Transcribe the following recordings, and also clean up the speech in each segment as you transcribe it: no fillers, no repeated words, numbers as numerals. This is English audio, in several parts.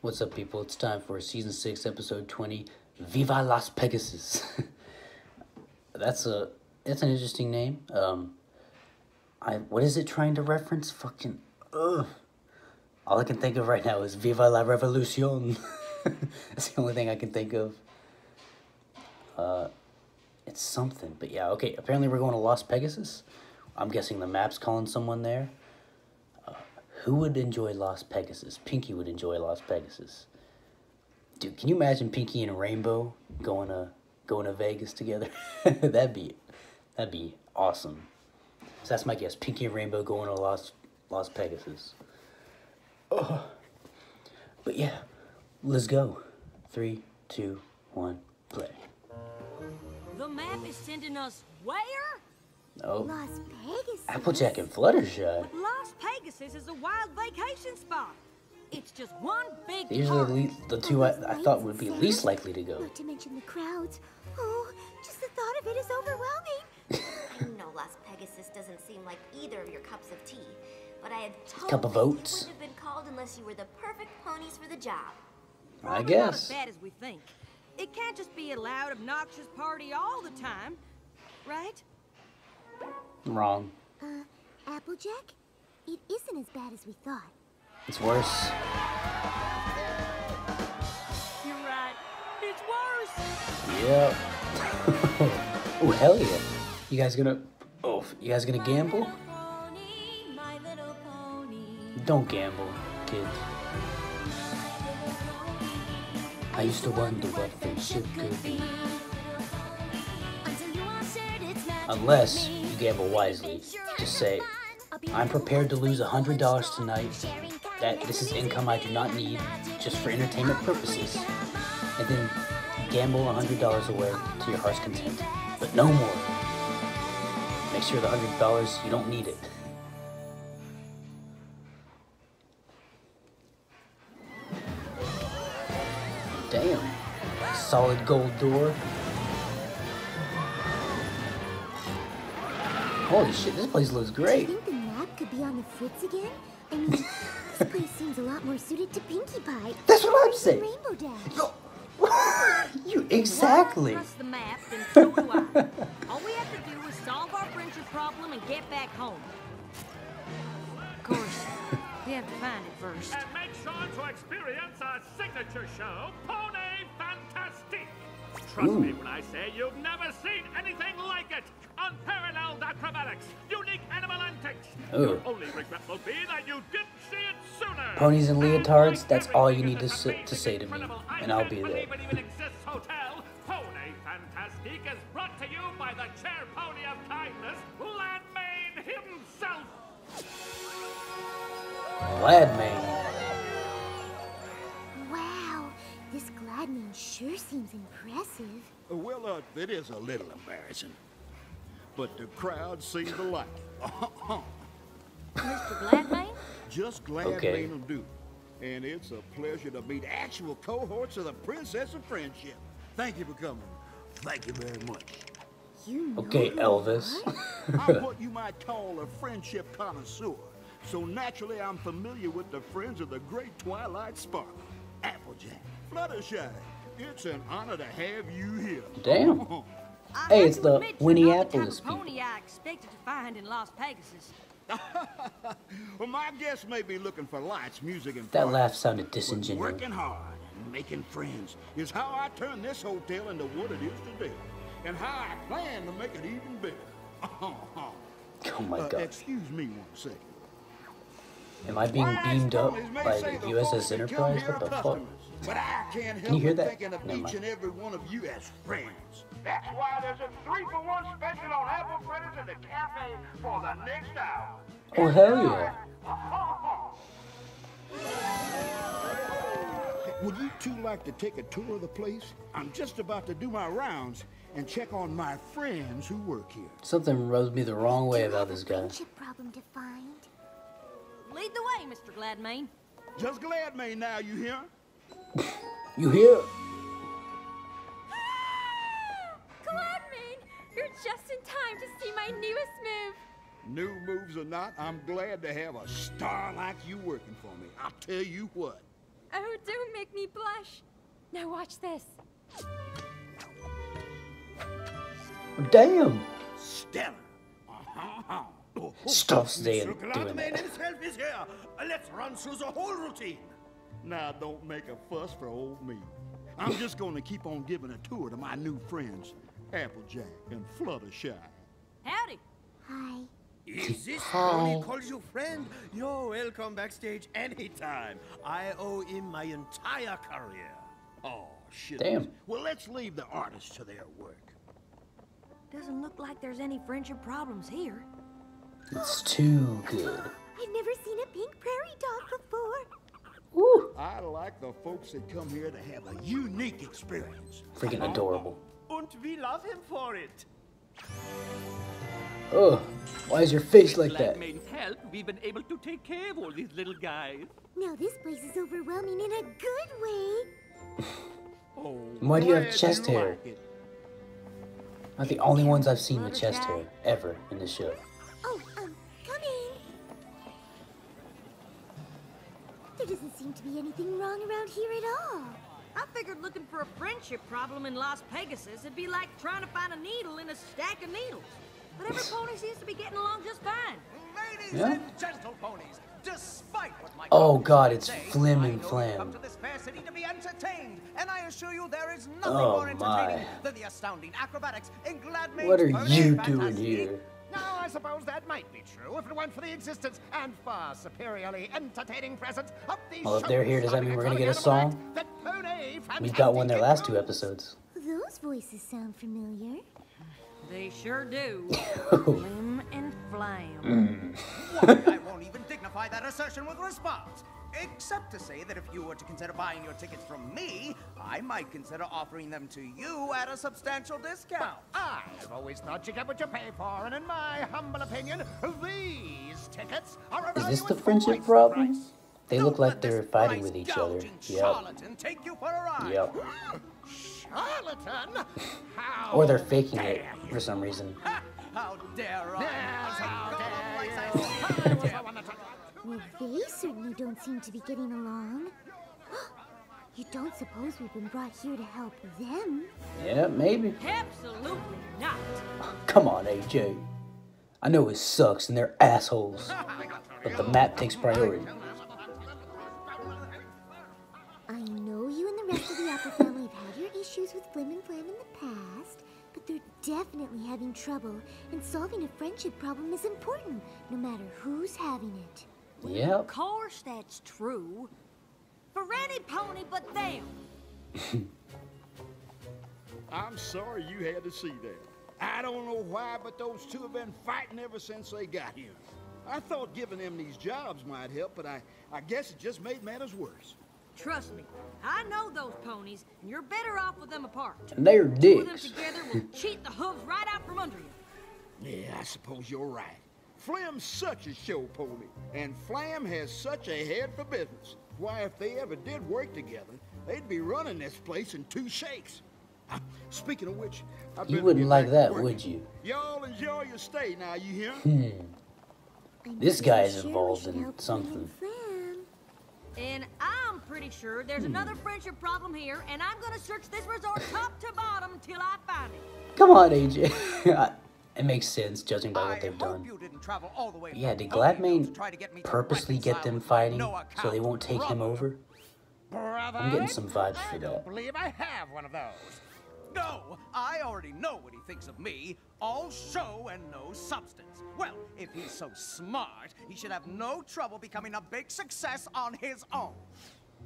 What's up, people? It's time for Season 6, Episode 20, Viva Las Pegasus. That's an interesting name. What is it trying to reference? Fucking, ugh. All I can think of right now is Viva la Revolucion. That's the only thing I can think of. It's something, but yeah, okay. Apparently we're going to Las Pegasus. I'm guessing the map's calling someone there. Who would enjoy Las Pegasus? Pinky would enjoy Las Pegasus. Dude, can you imagine Pinky and Rainbow going to Vegas together? That'd be awesome. So that's my guess. Pinky and Rainbow going to Las Pegasus. Oh. But yeah, let's go. 3, 2, 1, play. The map is sending us where? Oh, Las Pegasus. Applejack and Fluttershy. Las Pegasus is a wild vacation spot. It's just one big These are the two I thought would be least likely to go. Not to mention the crowds. Oh, just the thought of it is overwhelming. I know Las Pegasus doesn't seem like either of your cups of tea, but I had told Cup of you oats. it wouldn't have been called unless you were the perfect ponies for the job. I Probably not guess. as bad as we think. It can't just be a loud, obnoxious party all the time, right? Wrong. Applejack? It isn't as bad as we thought. It's worse. You're right. It's worse. Yep. Oh, hell yeah. You guys gonna gamble? My little pony. Don't gamble, kids. I used to wonder what friendship could be. Unless you gamble wisely. Just say, I'm prepared to lose $100 tonight. That this is income I do not need, just for entertainment purposes. And then gamble $100 away to your heart's content. But no more. Make sure the $100, you don't need it. Damn. Solid gold door. Holy shit, this place looks great. Do you think the map could be on the fritz again? I mean, this place seems a lot more suited to Pinkie Pie. That's what I'm saying. Rainbow Dash. Yo, you exactly. Trust the map, then so do I. All we have to do is solve our friendship problem and get back home. Of course, we have to find it first. And make sure to experience our signature show, Pony Fantastique. Trust me when I say you've never seen anything like it. Unparalleled acrobatics, unique animal antics. Your only regret will be that you didn't see it sooner. Ponies and leotards, that's all you need to say to me, and I'll be there. Even exists hotel, Pony Fantastique is brought to you by the chair pony of kindness, Gladmane himself. Gladmane. Wow, this Gladmane sure seems impressive. Well, it is a little embarrassing. But the crowd seemed to like it. Mr. Gladmane? Just Gladmane will do. And it's a pleasure to meet actual cohorts of the Princess of Friendship. Thank you for coming. Thank you very much. You know Okay, who Elvis. I'm what you might call a friendship connoisseur. So naturally, I'm familiar with the friends of the great Twilight Sparkle. Applejack, Fluttershy, it's an honor to have you here. Damn. I Hey, have it's to the admit, Winnie you're not the Apples type of people. pony I expected to find in Las Pegasus. Well, my guests may be looking for lights, music, and That parties, laugh sounded but disingenuous. working hard and making friends is how I turn this hotel into what it is today, and how I plan to make it even bigger. Oh my god. Excuse me 1 second. Am I being beamed up by the USS Enterprise? What the fuck? But I can't Can you help hear but that? thinking of Never each mind. and every one of you as friends. That's why there's a 3-for-1 special on apple fritters in the cafe for the next hour. Oh, hell yeah. Would you two like to take a tour of the place? I'm just about to do my rounds and check on my friends who work here. Something rubs me the wrong way You about have this a guy. friendship problem to find. Lead the way, Mr. Gladmane. Just Gladmane now, you hear? You hear? Gladmane, you're just in time to see my newest move. New moves or not, I'm glad to have a star like you working for me. I'll tell you what. Oh, don't make me blush. Now watch this. Damn! Stellar. Stop saying Mr. doing Gladman that. himself is here. Let's run through the whole routine. Now, don't make a fuss for old me. I'm just going to keep on giving a tour to my new friends, Applejack and Fluttershy. Howdy. Hi. Is this Hi. Brony calls you friend? You're welcome backstage anytime. I owe him my entire career. Oh, shit. Damn. Well, let's leave the artists to their work. Doesn't look like there's any friendship problems here. It's too good. I've never seen a pink prairie dog before. Woo! I like the folks that come here to have a unique experience. Freaking adorable. And we love him for it. Ugh. Why is your face like that? Gladman's help, we've been able to take care of all these little guys. Now this place is overwhelming in a good way. Why do you have Glad chest you hair? like it. Not the only ones I've seen with chest hair ever in the show. Oh, coming. There doesn't seem to be anything wrong around here at all. I figured looking for a friendship problem in Las Pegasus would be like trying to find a needle in a stack of needles. But every pony seems to be getting along just fine. Ladies Yeah. and gentle ponies, despite what my Oh colleagues God, may it's say, Flim I and know you Flam. come to this fair city to be entertained, and I assure you there is nothing Oh, more entertaining my. than the astounding acrobatics in Gladman's What are Pony you Fantastique. doing here? Now, I suppose that might be true if it weren't for the existence and far superiorly entertaining presence of the Well, if they're here, does that mean we're gonna get a song? We've got one their last two episodes. Those voices sound familiar. They sure do. Oh. Flim and Flam. Why, I won't even dignify that assertion with response. Except to say that if you were to consider buying your tickets from me, I might consider offering them to you at a substantial discount. I've always thought you get what you pay for, and in my humble opinion, these tickets are Is this the evaluated friendship twice the problem? price. They Don't look like let this they're fighting with each other. price-gouging Yep. charlatan take you for a ride. Yep. Charlatan? How Or they're faking it dare you. for some reason. How dare I? Yes, how God, dare like you. I I was said, the one that took- Well, they certainly don't seem to be getting along. You don't suppose we've been brought here to help them? Yeah, maybe. Absolutely not. Come on, AJ. I know it sucks and they're assholes, but the map takes priority. I know you and the rest of the Apple family have had your issues with Flim and Flam in the past, but they're definitely having trouble, and solving a friendship problem is important, no matter who's having it. Of Yep. course that's true. For any pony but them. I'm sorry you had to see that. I don't know why, but those two have been fighting ever since they got here. I thought giving them these jobs might help, but I guess it just made matters worse. Trust me, I know those ponies, and you're better off with them apart. And they're Two of them dicks. together will cheat the hooves right out from under you. Yeah, I suppose you're right. Flim's such a show pony, and Flam has such a head for business. Why, if they ever did work together, they'd be running this place in 2 shakes. Speaking of which, I You better wouldn't get like back to that, work. would you? Y'all enjoy your stay now, you hear? I'm This pretty guy is sure we involved should in help Flim something. and Flam. And I'm pretty sure there's another friendship problem here, and I'm gonna search this resort top to bottom till I find it. Come on, AJ. It makes sense, judging by what I they've hope done. you didn't travel all the way Yeah, from did Tokyo to Gladman try to get me to purposely get reconcile them with my fighting no so they won't account take him brother. over? Brother, I'm getting some vibes I for don't that. believe I have one of those. No, I already know what he thinks of me. All show and no substance. Well, if he's so smart, he should have no trouble becoming a big success on his own.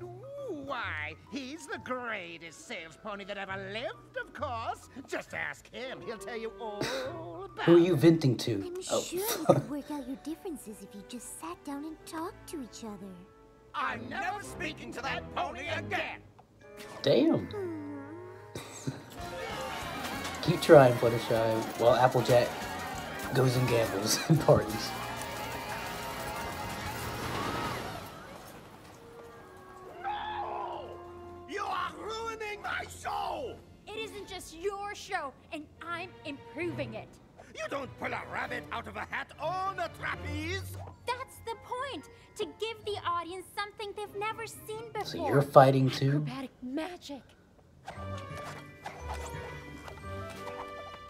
Ooh, why, he's the greatest sales pony that ever lived, of course. Just ask him. He'll tell you all about Who are you venting to? I'm Oh, sure you could work out your differences if you just sat down and talked to each other. I'm never speaking to that pony again. damn. Keep trying, Fluttershy, while Applejack goes and gambles and parties. No! You are ruining my show! It isn't just your show, and I'm improving it. You don't pull a rabbit out of a hat on a trapeze! That's the point. To give the audience something they've never seen before. So you're fighting too? Acrobatic magic.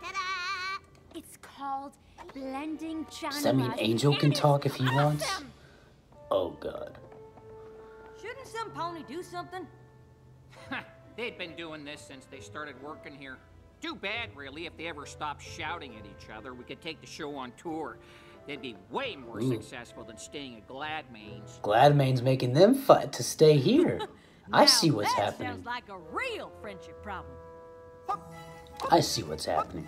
Ta-da! It's called blending genres. Does that mean Angel can talk if he wants? Oh god. Shouldn't some pony do something? They'd been doing this since they started working here. Too bad, really, if they ever stopped shouting at each other. We could take the show on tour. They'd be way more successful than staying at Gladmane's. Gladmane's making them fight to stay here. I see what's that happening. Sounds like a real friendship problem. I see what's happening.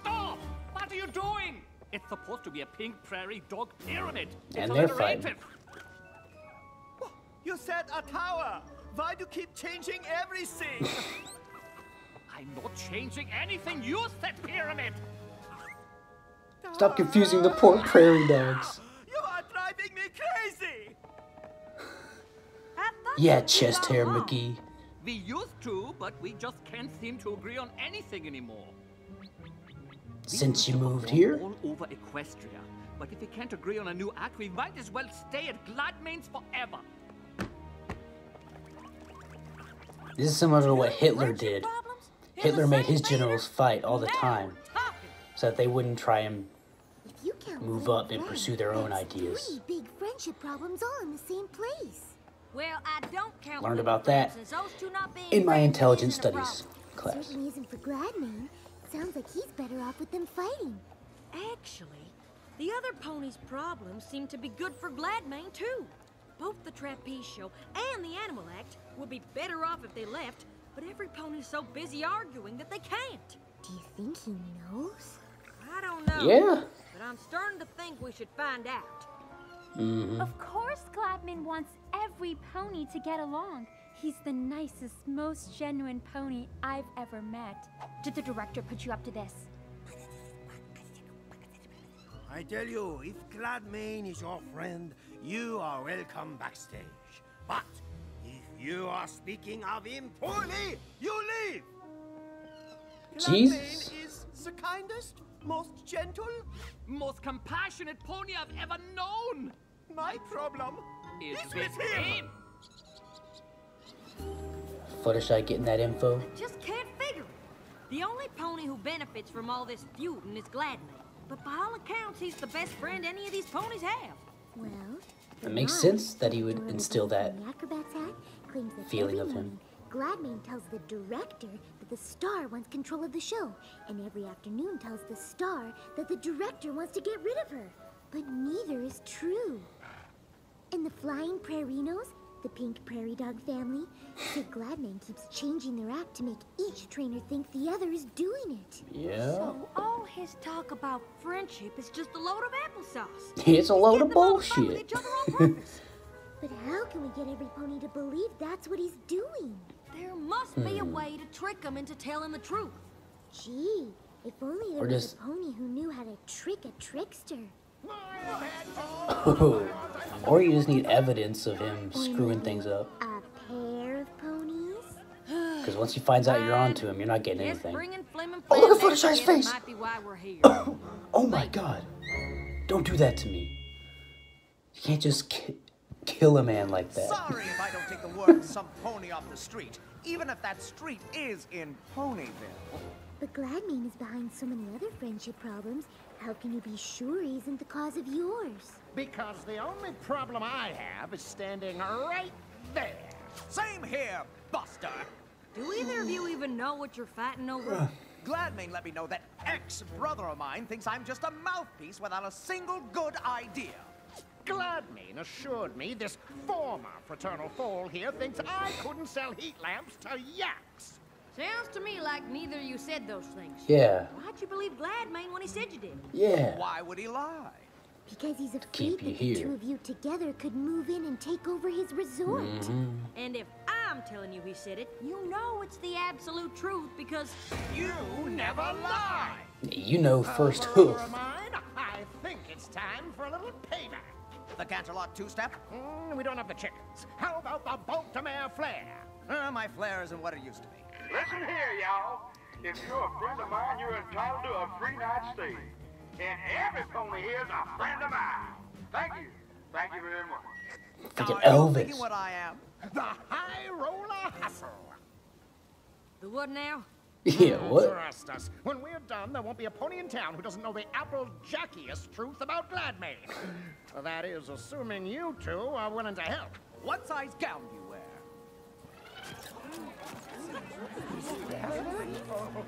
Stop! What are you doing? It's supposed to be a pink prairie dog pyramid. And It's they're alliterative. fighting. You said a tower. Why do you keep changing everything? I'm not changing anything. You said pyramid. Stop confusing the poor prairie dogs. You are driving me crazy. Yeah, chest hair McGee. We used to, but we just can't seem to agree on anything anymore. Since you moved here? All over Equestria. But if we can't agree on a new act, we might as well stay at Gladmane's forever. This is similar to what Hitler did. Hitler made his generals fight all the time so that they wouldn't try and If you count move Red up and Flag, pursue their own that's ideas. 3 big friendship problems all in the same place. Well, I don't count Learned little about friends, that since those two not being in my friends intelligence isn't a studies problem. class. Certainly isn't for Gladmane. Sounds like he's better off with them fighting. Actually, the other pony's problems seem to be good for Gladmane, too. Both the Trapeze Show and the Animal Act would be better off if they left, but every pony's so busy arguing that they can't. Do you think he knows? I don't know. Yeah. But I'm starting to think we should find out. Of course Gladmane wants every pony to get along. He's the nicest, most genuine pony I've ever met. Did the director put you up to this? I tell you, if Gladmane is your friend, you are welcome backstage. But if you are speaking of him poorly, you leave. Jesus. Gladmane is the kindest, most gentle. Most compassionate pony I've ever known. My problem Is is with with him. him. Fluttershy getting that info. Just can't figure it. The only pony who benefits from all this feuding is Gladmane. But by all accounts, he's the best friend any of these ponies have. Well, It makes Bernard, sense that he would adorable instill beast that in the acrobat's hat, claims that feeling every of him. morning, Gladmane tells the director that the star wants control of the show, and every afternoon tells the star that the director wants to get rid of her. But neither is true. And the Flying Prairinos, the pink prairie dog family, say Gladmane keeps changing their act to make each trainer think the other is doing it. Yeah. So all his talk about friendship is just a load of applesauce. It's a load of Get them all to fight with bullshit. each other on purpose. But how can we get every pony to believe that's what he's doing? There must be a way to trick him into telling the truth. Gee, if only there Or was just- a pony who knew how to trick a trickster. Or you just need evidence of him screwing things up. A pair of ponies? Because once he finds out you're onto him, you're not getting Yes, anything. bringing Flim and Oh, look at Flam Fluttershy's together face. might be why we're here. Oh my god. Don't do that to me. You can't just kill a man like that. Sorry if I don't take the word of some pony off the street, even if that street is in Ponyville. But Gladmane is behind so many other friendship problems. How can you be sure he isn't the cause of yours? Because the only problem I have is standing right there. Same here, Buster. Do either of you even know what you're fighting over? Gladmane let me know that ex-brother of mine thinks I'm just a mouthpiece without a single good idea. Gladmane assured me this former fraternal foal here thinks I couldn't sell heat lamps to yaks. Sounds to me like neither of you said those things. Yeah. Why'd you believe Gladmane when he said you did? Yeah. Why would he lie? Because he's afraid keep you that the here. two of you together could move in and take over his resort. And if I'm telling you he said it, you know it's the absolute truth because You never lie. You know first Brother hoof. of mine, I think it's time for a little payback. The Canterlot two-step? We don't have the chickens. How about the Baltimore flare? My flair isn't what it used to be. Listen here, y'all. If you're a friend of mine, you're entitled to a free night stay. And every pony here is a friend of mine. Thank you. Thank you very much. Freaking Are you Elvis. thinking what I am? The high roller hustle. The what now? Yeah, what? Trust us. When we're done, there won't be a pony in town who doesn't know the apple-jackiest truth about Gladmane. That is, assuming you two are willing to help. What size gown do you wear?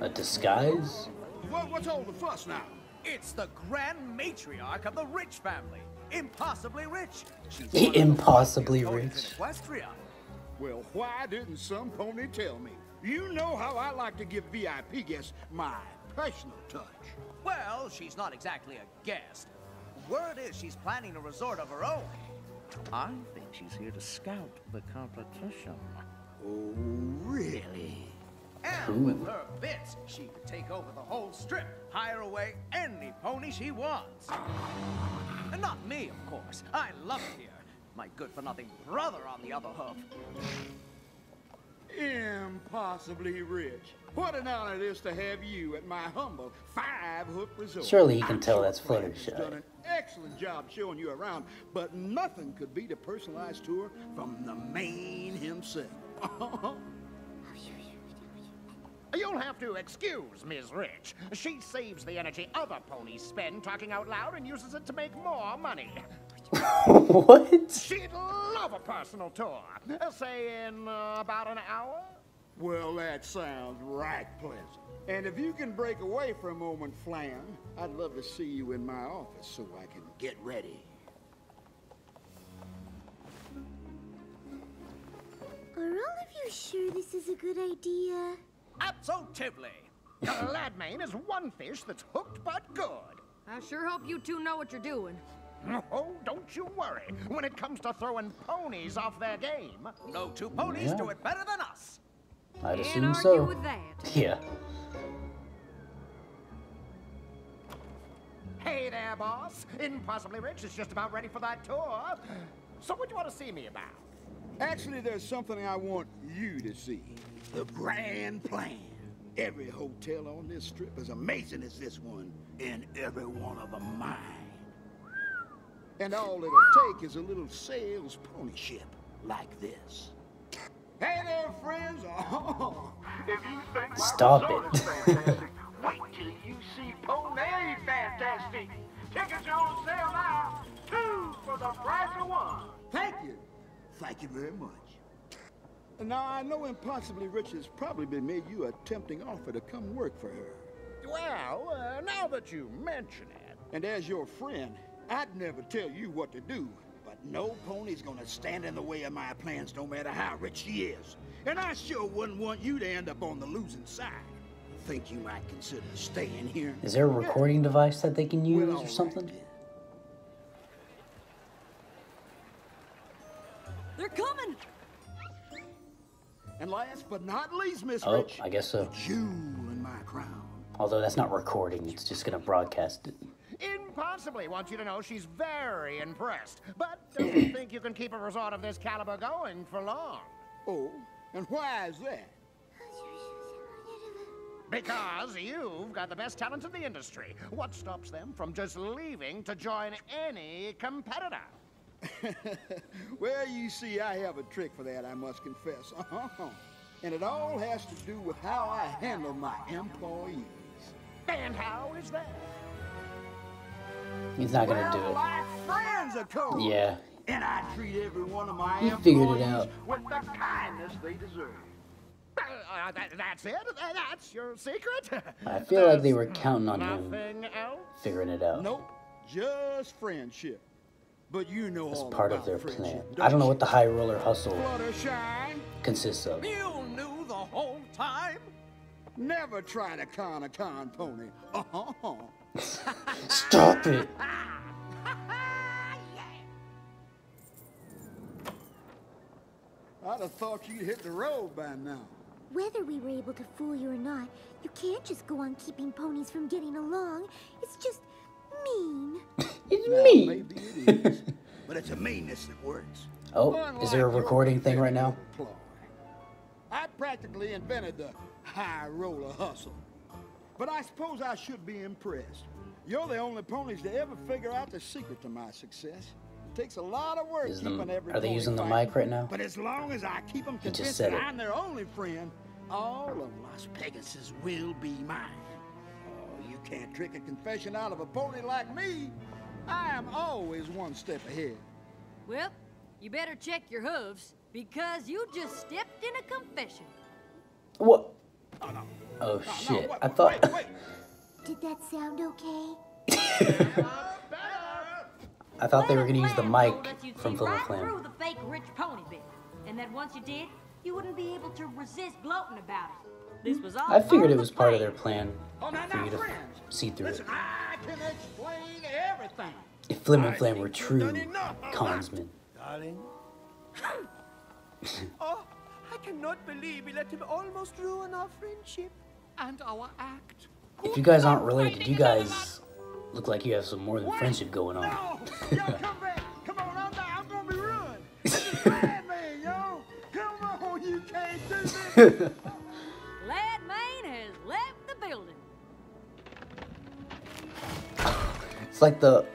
A disguise? What's all the fuss now? It's the grand matriarch of the rich family. Impossibly rich. She's Impossibly rich. Equestria. Well, why didn't some pony tell me? You know how I like to give VIP guests my personal touch. Well, she's not exactly a guest. Word is she's planning a resort of her own. I think she's here to scout the competition. Oh, really? And with her bits, she could take over the whole strip, hire away any pony she wants. And not me, of course. I love it here. My good-for-nothing brother on the other hoof. Impossibly rich. What an honor it is to have you at my humble 5-hook resort. Surely you can I'm tell sure that's Clarence has Fluttershy. done an excellent job showing you around, but nothing could beat a personalized tour from the man himself. You'll have to excuse Ms. Rich. She saves the energy other ponies spend talking out loud and uses it to make more money. What? She'd love a personal tour. Say in about an hour? Well, that sounds right pleasant. And if you can break away for a moment, Flan, I'd love to see you in my office so I can get ready. Are all of you sure this is a good idea? Absolutely. Gladmane is one fish that's hooked but good. I sure hope you two know what you're doing. Oh, don't you worry. When it comes to throwing ponies off their game, no two ponies do it better than us. I'd Can't assume argue so. with that. Yeah. Hey there, boss. Impossibly Rich is just about ready for that tour. So what do you want to see me about? Actually, there's something I want you to see. The grand plan. Every hotel on this strip is amazing as this one, and every one of them mine. And all it'll take is a little sales pony ship like this. Hey there, friends. Oh. If you think my Stop resort it. is fantastic, wait till you see Pony Fantastic. Tickets are on sale now. 2 for the price of 1. Thank you. Thank you very much. Now, I know Impossibly Rich has probably been made you a tempting offer to come work for her. Well, now that you mention it. And as your friend, I'd never tell you what to do, but no pony's gonna stand in the way of my plans no matter how rich she is. And I sure wouldn't want you to end up on the losing side. Think you might consider staying here? Is there a recording device that they can use Well, all or right, something? then. They're coming! And last but not least, Miss Oh, Rich, I guess so. the jewel in my crown. Although that's not recording, it's just gonna broadcast it. Impossibly wants you to know she's very impressed, but doesn't think you can keep a resort of this caliber going for long. Oh, and why is that? Because you've got the best talent in the industry. What stops them from just leaving to join any competitor? Well, you see, I have a trick for that, I must confess. And it all has to do with how I handle my employees. And how is that? He's not gonna do Well, it. like friends, of course. Yeah. And I treat every one of my He figured it employees out. with the kindness they deserve. That's it? That's your secret? I feel like they were counting on him Nothing else? figuring it out. Nope, just friendship. But you know As all part of about their friendship, plan. I don't know you? what the high roller hustle Fluttershy, consists of. You knew the whole time? never try to con a con pony. Stop it. I'd have thought you'd hit the road by now. Whether we were able to fool you or not, you can't just go on keeping ponies from getting along. It's just mean. It's Now, me. maybe it is, but it's a meanness that works. Oh, is there a Unlike recording your thing right now? ploy. I practically invented the high roller hustle. But I suppose I should be impressed. You're the only ponies to ever figure out the secret to my success. It takes a lot of work keeping every Are they pony using the fighting. mic right now? But as long as I keep them He just convinced said that it. I'm their only friend, all of Las Pegasus will be mine. Oh, you can't trick a confession out of a pony like me. I am always one step ahead. Well, you better check your hooves, because you just stepped in a confession. What? Oh, no. Oh, No, shit. wait, I thought... wait. Did that sound okay? I thought they were going to use the mic Told us you'd from see Flim right and Flam. through the fake rich pony bit, and that once you did, you wouldn't be able to resist gloating about it. This was all I figured part it of was the part of plan. their plan Oh, now, for you to friends. see through it. Listen, I can explain everything. If Flim and I Flam think were you've true done enough of that. consmen. Darling. Oh, I cannot believe we let him almost ruin our friendship. And our act. If you guys aren't related, you guys look like you have some more than friendship going on. No! Yo, come back! Come on, I'm gonna be ruined! This is bad, man, yo! Come on, you can't do this! Glad Main has left the building. It's like the...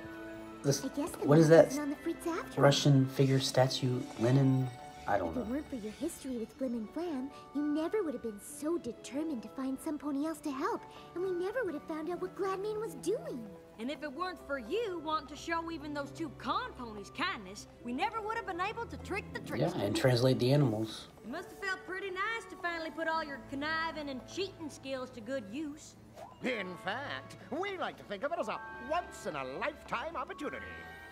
This, I guess the what is map that? isn't on the fritz after all. Russian figure statue? Lenin? I don't If it know. weren't for your history with Flim and Flam, you never would have been so determined to find some pony else to help, and we never would have found out what Gladmane was doing. And if it weren't for you wanting to show even those two con ponies kindness, we never would have been able to trick the trickster. Yeah, and translate the animals. It must have felt pretty nice to finally put all your conniving and cheating skills to good use. In fact, we like to think of it as a once-in-a-lifetime opportunity.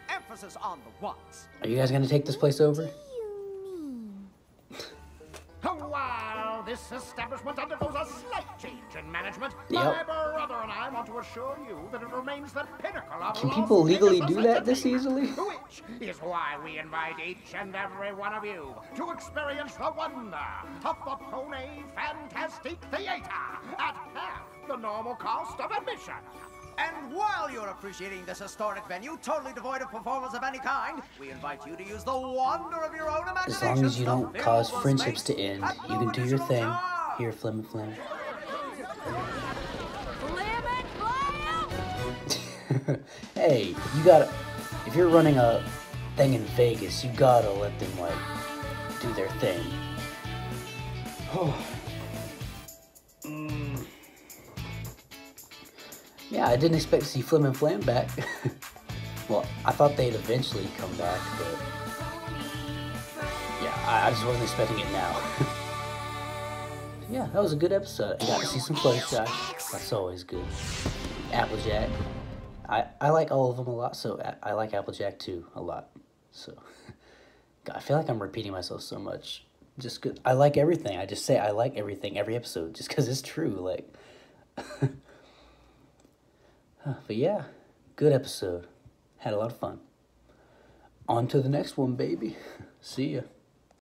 Emphasis on the once. Are you guys gonna take this place over? While this establishment undergoes a slight change in management, Yep. my brother and I want to assure you that it remains the pinnacle of Can Las people legally Pegasus do that this entertainment, easily? Which is why we invite each and every one of you to experience the wonder of the Pony Fantastic Theater at half the normal cost of admission. And while you're appreciating this historic venue, totally devoid of performance of any kind, we invite you to use the wonder of your own imagination. As long as you don't to fill cause the friendships space to end, at you no can do your additional thing. charge. Here, Flim and Flam. Hey, you gotta... If you're running a thing in Vegas, you gotta let them, like, do their thing. Oh. Yeah, I didn't expect to see Flim and Flam back. Well, I thought they'd eventually come back, but... Yeah, I just wasn't expecting it now. Yeah, that was a good episode. I got to see some Fluttershy. That's always good. Applejack. I like all of them a lot, so I like Applejack too a lot. So, God, I feel like I'm repeating myself so much. Just good. I like everything. I just say I like everything every episode, just because it's true. Like, but yeah, good episode. Had a lot of fun. On to the next one, baby. See ya.